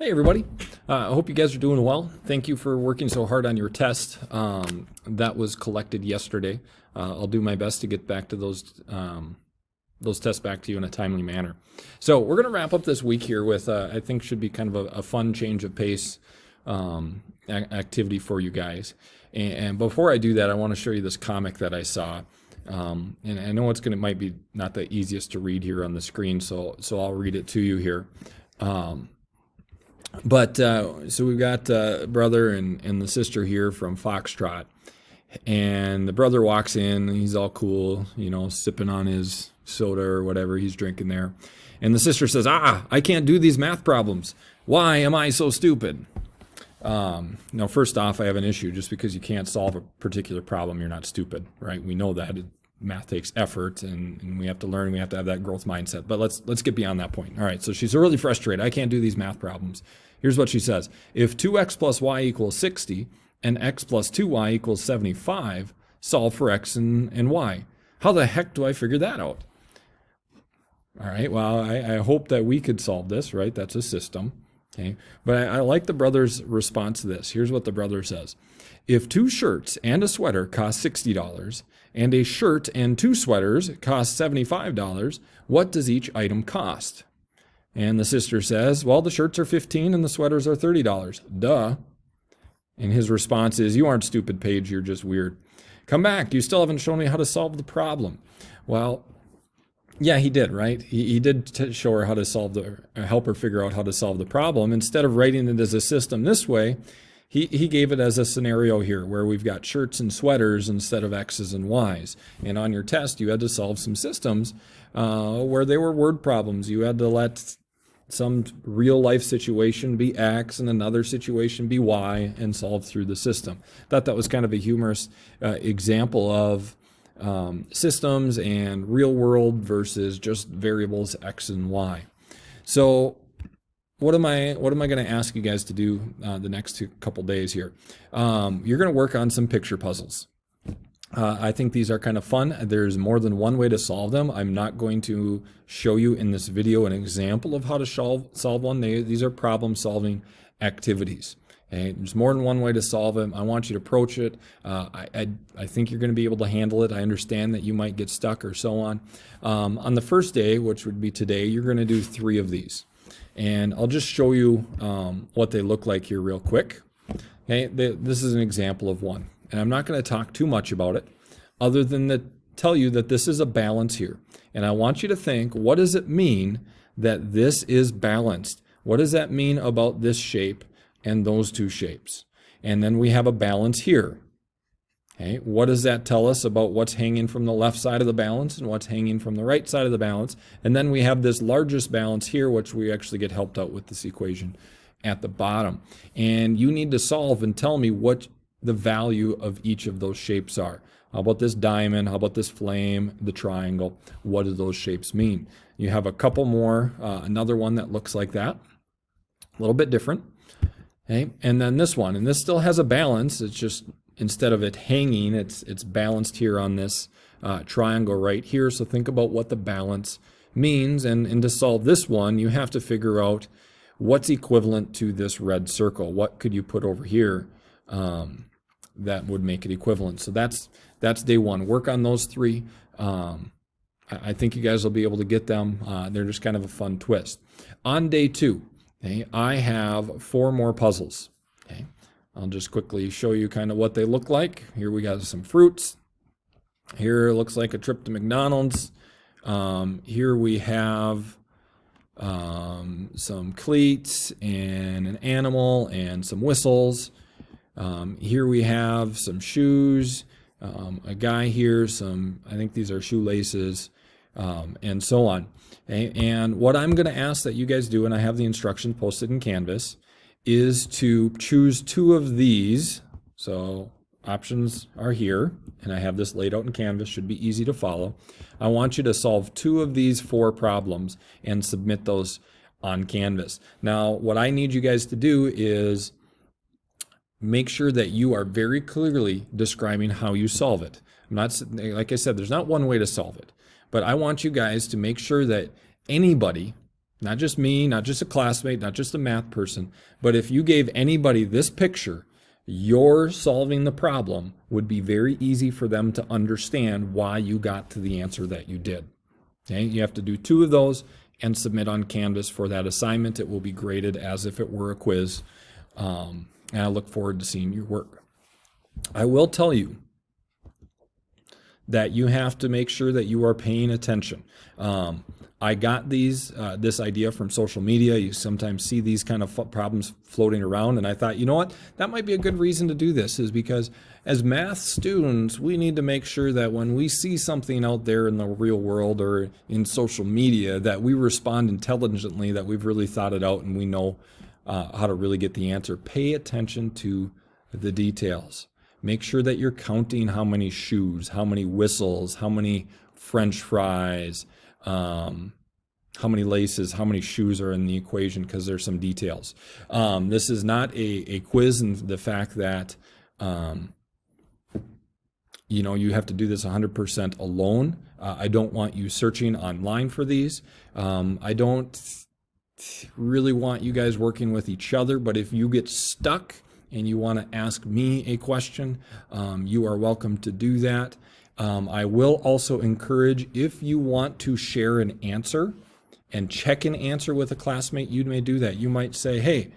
Hey everybody, I hope you guys are doing well. Thank you for working so hard on your test. That was collected yesterday. I'll do my best to get back to those tests back to you in a timely manner. So we're going to wrap up this week here with I think should be kind of a fun change of pace activity for you guys. And before I do that, I want to show you this comic that I saw. And I know it might be not the easiest to read here on the screen, so I'll read it to you here. So we've got brother and the sister here from Foxtrot, and the brother walks in, and he's all cool, sipping on his soda or whatever he's drinking there. And the sister says, I can't do these math problems. Why am I so stupid? Now, first off, I have an issue. Just because you can't solve a particular problem, you're not stupid, right? We know that. Math takes effort, and we have to learn. We have to have that growth mindset. But let's get beyond that point. All right, so she's really frustrated. I can't do these math problems. Here's what she says. If 2x plus y equals 60 and x plus 2y equals 75, solve for x and y. How the heck do I figure that out? All right, well, I hope that we could solve this, right? That's a system. Okay, but I like the brother's response to this. Here's what the brother says. If 2 shirts and a sweater cost $60 and a shirt and 2 sweaters cost $75, what does each item cost? And the sister says, well, the shirts are $15 and the sweaters are $30. Duh. And his response is, you aren't stupid, Paige, you're just weird. Come back, you still haven't shown me how to solve the problem. Well, yeah, he did, right? He did show her how to help her figure out how to solve the problem. Instead of writing it as a system this way, he gave it as a scenario here where we've got shirts and sweaters instead of X's and Y's. And on your test, you had to solve some systems where they were word problems. You had to let some real life situation be X and another situation be Y and solve through the system. Thought that was kind of a humorous example of systems and real world versus just variables X and Y. So what am I going to ask you guys to do the next couple days here? You're going to work on some picture puzzles. I think these are kind of fun. There's more than one way to solve them. I'm not going to show you in this video an example of how to solve one. These are problem solving activities. Okay? There's more than one way to solve them. I want you to approach it. I think you're going to be able to handle it. I understand that you might get stuck or so on. On the first day, which would be today, you're going to do 3 of these. And I'll just show you what they look like here real quick. Okay? This is an example of one. And I'm not going to talk too much about it other than to tell you that this is a balance here. And I want you to think, what does it mean that this is balanced? What does that mean about this shape and those 2 shapes? And then we have a balance here. Okay, what does that tell us about what's hanging from the left side of the balance and what's hanging from the right side of the balance? And then we have this largest balance here, which we actually get helped out with this equation at the bottom. And you need to solve and tell me what the value of each of those shapes are. How about this diamond? How about this flame, the triangle? What do those shapes mean? You have a couple more, another one that looks like that, a little bit different. Okay, and then this one, and this still has a balance. It's just instead of it hanging, it's balanced here on this triangle right here. So think about what the balance means, and to solve this one, you have to figure out what's equivalent to this red circle. What could you put over here that would make it equivalent? So that's day 1. Work on those 3. I think you guys will be able to get them. They're just kind of a fun twist. On day 2, okay, I have 4 more puzzles. Okay, I'll just quickly show you kind of what they look like. Here we got some fruits. Here it looks like a trip to McDonald's. Here we have some cleats and an animal and some whistles. Here we have some shoes, a guy here, I think these are shoelaces, and so on. Okay? And what I'm going to ask that you guys do, and I have the instructions posted in Canvas, is to choose 2 of these. So options are here, and I have this laid out in Canvas, should be easy to follow. I want you to solve 2 of these 4 problems and submit those on Canvas. Now, what I need you guys to do is make sure that you are very clearly describing how you solve it. I'm not, like I said, there's not one way to solve it, but I want you guys to make sure that anybody Not just me, not just a classmate, not just a math person, but if you gave anybody this picture, your solving the problem would be very easy for them to understand why you got to the answer that you did. Okay, you have to do 2 of those and submit on Canvas for that assignment. It will be graded as if it were a quiz, and I look forward to seeing your work. I will tell you that you have to make sure that you are paying attention. I got this idea from social media. You sometimes see these kind of problems floating around, and I thought, you know what, that might be a good reason to do this, is because as math students, we need to make sure that when we see something out there in the real world or in social media, that we respond intelligently, that we've really thought it out and we know how to really get the answer. Pay attention to the details. Make sure that you're counting how many shoes, how many whistles, how many French fries, how many laces, how many shoes are in the equation, because there's some details. This is not a quiz in the fact that, you have to do this 100% alone. I don't want you searching online for these. I don't really want you guys working with each other, but if you get stuck and you want to ask me a question, you are welcome to do that. I will also encourage, if you want to share an answer and check an answer with a classmate, you may do that. You might say, hey,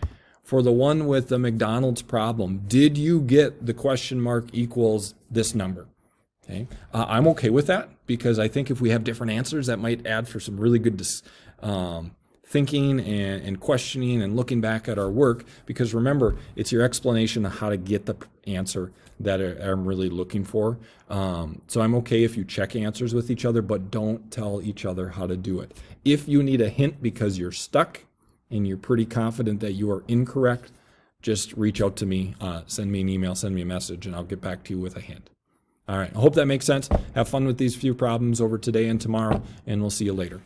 for the one with the McDonald's problem, did you get the question mark equals this number? Okay, I'm okay with that, because I think if we have different answers, that might add for some really good thinking and questioning and looking back at our work, because remember, it's your explanation of how to get the answer that I'm really looking for. So I'm okay if you check answers with each other, but don't tell each other how to do it. If you need a hint because you're stuck and you're pretty confident that you are incorrect, just reach out to me, send me an email, send me a message, and I'll get back to you with a hint. All right, I hope that makes sense. Have fun with these few problems over today and tomorrow, and we'll see you later.